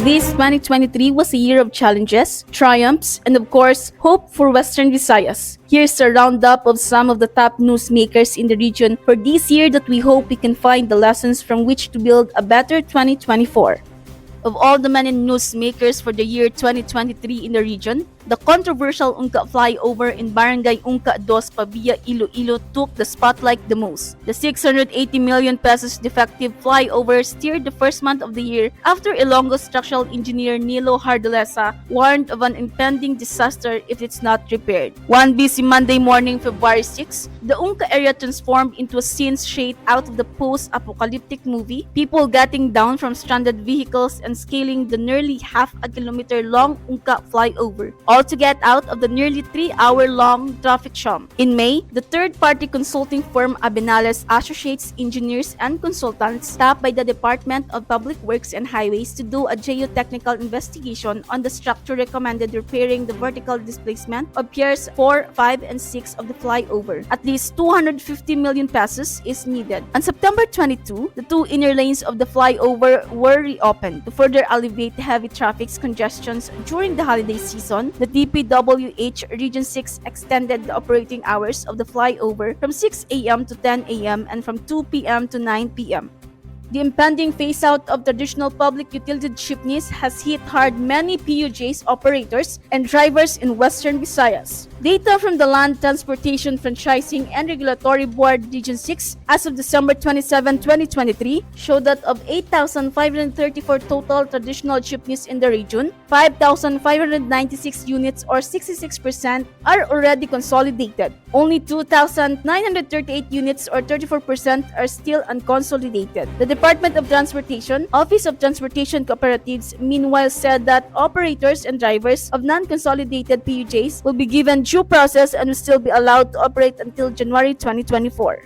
This 2023 was a year of challenges, triumphs, and of course, hope for Western Visayas. Here's a roundup of some of the top newsmakers in the region for this year that we hope we can find the lessons from which to build a better 2024. Of all the many newsmakers for the year 2023 in the region, the controversial Ungka flyover in Barangay Ungka 2, Pabia, Iloilo took the spotlight the most. The 680 million pesos defective flyover steered the first month of the year after Ilonggo structural engineer Nilo Hardalesa warned of an impending disaster if it's not repaired. One busy Monday morning, February 6, the Ungka area transformed into a scene straight out of the post-apocalyptic movie, people getting down from stranded vehicles and scaling the nearly half a kilometer long Ungka flyover, all to get out of the nearly 3-hour-long traffic jam. In May, the third-party consulting firm Abenales Associates Engineers and Consultants staffed by the Department of Public Works and Highways to do a geotechnical investigation on the structure recommended repairing the vertical displacement of Piers 4, 5, and 6 of the flyover. At least 250 million pesos is needed. On September 22, the two inner lanes of the flyover were reopened to further alleviate heavy traffic congestions during the holiday season. The DPWH Region 6 extended the operating hours of the flyover from 6 a.m. to 10 a.m. and from 2 p.m. to 9 p.m. The impending phase-out of traditional public utility jeepneys has hit hard many PUJs operators and drivers in Western Visayas. Data from the Land Transportation Franchising and Regulatory Board Region 6 as of December 27, 2023 showed that of 8,534 total traditional jeepneys in the region, 5,596 units or 66% are already consolidated. Only 2,938 units or 34% are still unconsolidated. The Department of Transportation, Office of Transportation Cooperatives, meanwhile said that operators and drivers of non-consolidated PUJs will be given due process and will still be allowed to operate until January 2024.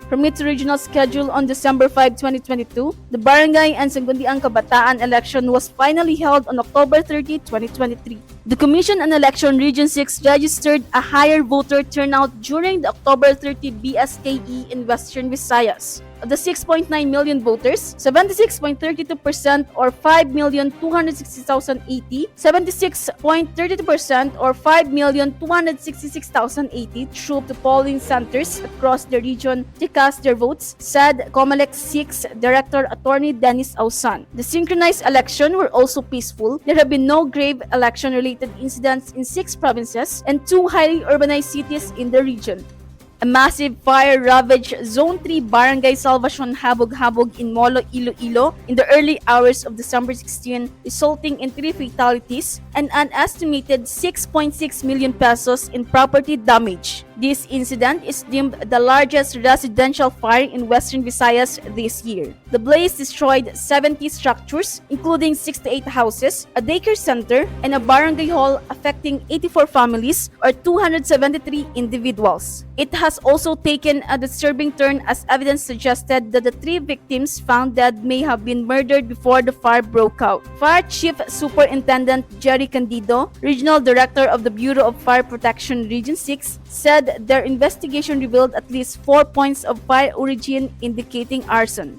From its regional schedule on December 5, 2022, the Barangay and Sangguniang Kabataan election was finally held on October 30, 2023. The Commission on Election Region 6 registered a higher voter turnout during the October 30 BSKE in Western Visayas. Of the 6.9 million voters, 76.32% or 5,260,080, 76.32% or 5,266,080 trooped to polling centers across the region to cast their votes, said COMELEC 6 Director Attorney Dennis Ausan. The synchronized election were also peaceful. There have been no grave election-related incidents in 6 provinces and 2 highly urbanized cities in the region. A massive fire ravaged Zone 3 Barangay Salvacion Habog-Habog in Molo, Iloilo in the early hours of December 16, resulting in 3 fatalities and an estimated 6.6 million pesos in property damage. This incident is deemed the largest residential fire in Western Visayas this year. The blaze destroyed 70 structures, including 68 houses, a daycare center, and a barangay hall, affecting 84 families or 273 individuals. It has also taken a disturbing turn as evidence suggested that the 3 victims found dead may have been murdered before the fire broke out. Fire Chief Superintendent Jerry Candido, Regional Director of the Bureau of Fire Protection Region 6, said their investigation revealed at least 4 points of fire origin indicating arson.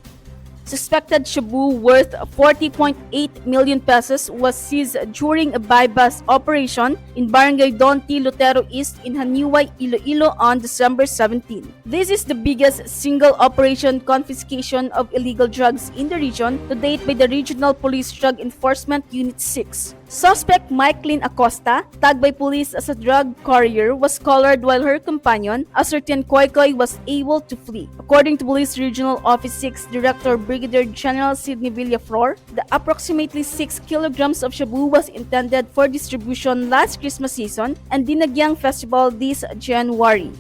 Suspected shabu worth 40.8 million pesos was seized during a buy-bust operation in Barangay Don T. Lutero East in Haniway, Iloilo on December 17. This is the biggest single operation confiscation of illegal drugs in the region to date by the Regional Police Drug Enforcement Unit 6. Suspect Mikeline Acosta, tagged by police as a drug courier, was collared while her companion, a certain Koy, was able to flee. According to Police Regional Office 6 Director Brigadier General Sidney Villaflor, the approximately 6 kilograms of shabu was intended for distribution last Christmas season and Dinagyang Festival this January.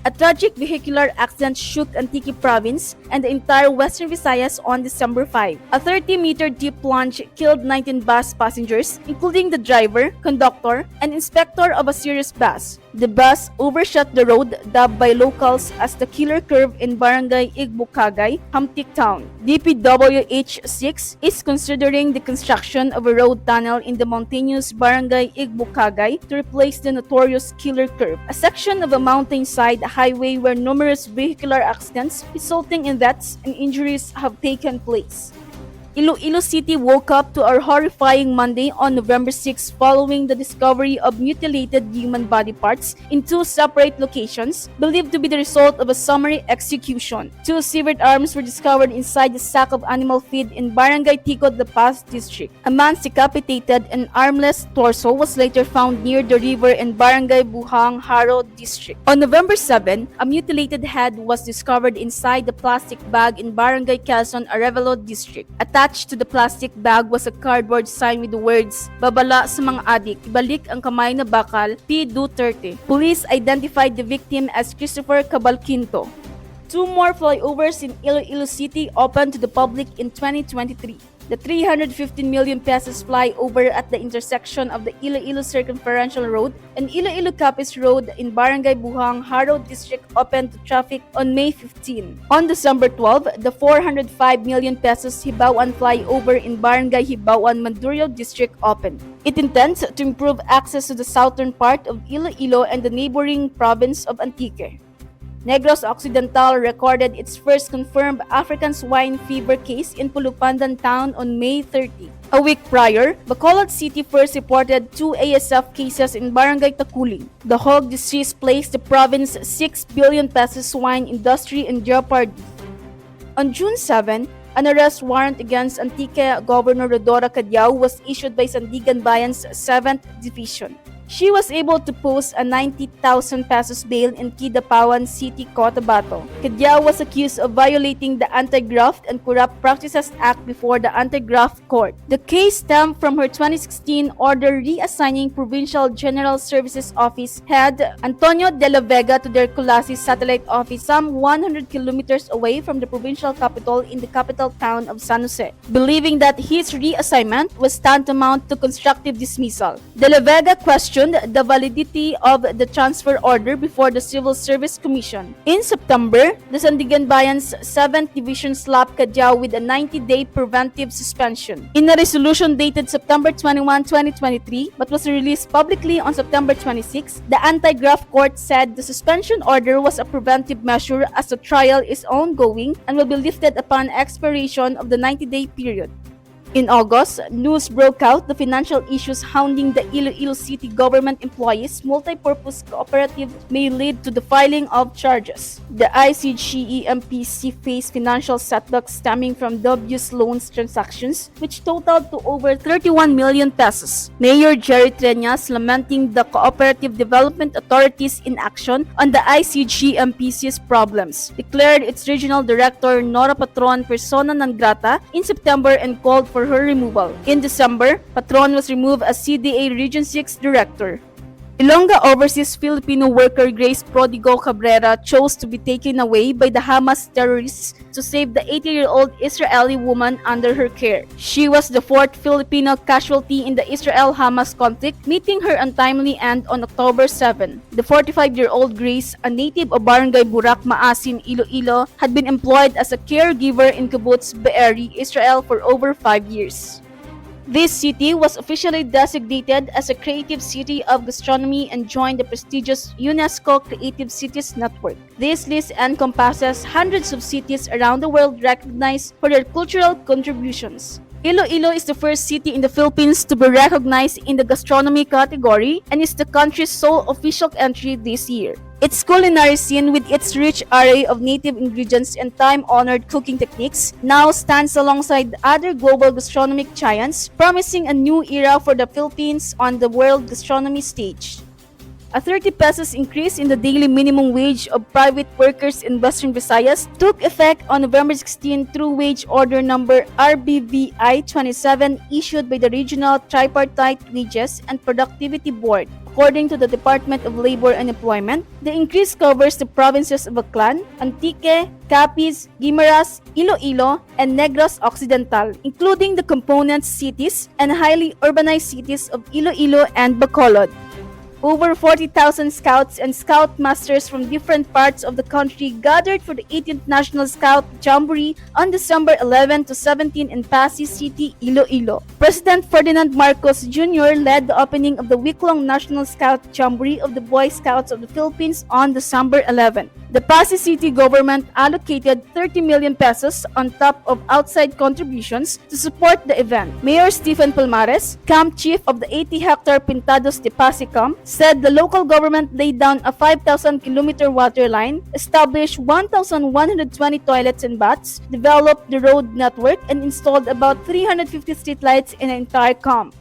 A tragic vehicular accident shook Antique Province and the entire Western Visayas on December 5. A 30-meter deep plunge killed 19 bus passengers, including the driver, conductor, and inspector of a serious bus. The bus overshot the road, dubbed by locals as the killer curve in Barangay Igbukagay, Hamtik Town. DPWH-6 is considering the construction of a road tunnel in the mountainous Barangay Igbukagay to replace the notorious killer curve, a section of a mountainside highway where numerous vehicular accidents resulting in deaths and injuries have taken place. Iloilo City woke up to a horrifying Monday on November 6 following the discovery of mutilated human body parts in two separate locations, believed to be the result of a summary execution. Two severed arms were discovered inside a sack of animal feed in Barangay Ticod, La Paz district. A man's decapitated and armless torso was later found near the river in Barangay Buhang, Haro district. On November 7, a mutilated head was discovered inside the plastic bag in Barangay Quezon, Arevalo district. Attached to the plastic bag was a cardboard sign with the words, "Babala sa mga adik, ibalik ang kamay na bakal, P. Duterte." Police identified the victim as Christopher Cabalquinto. Two more flyovers in Iloilo City opened to the public in 2023. The 315 million pesos flyover at the intersection of the Iloilo Circumferential Road and Iloilo Capiz Road in Barangay Buhang, Haro District opened to traffic on May 15. On December 12, the 405 million pesos Hibawan flyover in Barangay Hibawan, Mandurrio District opened. It intends to improve access to the southern part of Iloilo and the neighboring province of Antique. Negros Occidental recorded its first confirmed African swine fever case in Pulupandan town on May 30. A week prior, Bacolod City first reported 2 ASF cases in Barangay Takuling. The hog disease placed the province's 6 billion pesos swine industry in jeopardy. On June 7, an arrest warrant against Antique Governor Rodora Cadiao was issued by Sandigan Bayan's 7th Division. She was able to post a 90,000 pesos bail in Kidapawan City, Cotabato. Cadiao was accused of violating the Anti-Graft and Corrupt Practices Act before the Anti-Graft Court. The case stemmed from her 2016 order reassigning Provincial General Services Office head Antonio de la Vega to their Colasi satellite office some 100 kilometers away from the provincial capital in the capital town of San Jose, believing that his reassignment was tantamount to constructive dismissal. De la Vega questioned the validity of the transfer order before the Civil Service Commission. In September, the Sandigan Bayan's 7th Division slapped Cadiao with a 90-day preventive suspension. In a resolution dated September 21, 2023, but was released publicly on September 26, the Anti-Graft Court said the suspension order was a preventive measure as the trial is ongoing and will be lifted upon expiration of the 90-day period. In August, news broke out the financial issues hounding the Iloilo City government employees' multi-purpose cooperative may lead to the filing of charges. The ICGEMPC faced financial setbacks stemming from dubious loans transactions, which totaled to over 31 million pesos. Mayor Jerry Treñas, lamenting the Cooperative Development Authority's inaction on the ICGEMPC's problems, declared its regional director Nora Patron persona non grata in September and called for her removal. In December, Patron was removed as CDA Region 6 Director. Ilongga overseas Filipino worker Grace Prodigo Cabrera chose to be taken away by the Hamas terrorists to save the 80-year-old Israeli woman under her care. She was the fourth Filipino casualty in the Israel-Hamas conflict, meeting her untimely end on October 7. The 45-year-old Grace, a native of Barangay Burak, Maasin, Iloilo, had been employed as a caregiver in Kibbutz Be'eri, Israel for over 5 years. This city was officially designated as a Creative City of Gastronomy and joined the prestigious UNESCO Creative Cities Network. This list encompasses hundreds of cities around the world recognized for their cultural contributions. Iloilo is the first city in the Philippines to be recognized in the gastronomy category and is the country's sole official entry this year. Its culinary scene, with its rich array of native ingredients and time-honored cooking techniques, now stands alongside other global gastronomic giants, promising a new era for the Philippines on the world gastronomy stage. A 30 pesos increase in the daily minimum wage of private workers in Western Visayas took effect on November 16 through wage order number RBVI 27 issued by the Regional Tripartite Wages and Productivity Board. According to the Department of Labor and Employment, the increase covers the provinces of Aklan, Antique, Capiz, Guimaras, Iloilo, and Negros Occidental, including the component cities and highly urbanized cities of Iloilo and Bacolod. Over 40,000 scouts and scoutmasters from different parts of the country gathered for the 18th National Scout Jamboree on December 11 to 17 in Pasay City, Iloilo. President Ferdinand Marcos Jr. led the opening of the week-long National Scout Jamboree of the Boy Scouts of the Philippines on December 11. The Pasay City government allocated 30 million pesos on top of outside contributions to support the event. Mayor Stephen Palmares, camp chief of the 80-hectare Pintados de Pasay camp, said the local government laid down a 5,000-kilometer water line, established 1,120 toilets and baths, developed the road network, and installed about 350 streetlights in the entire camp.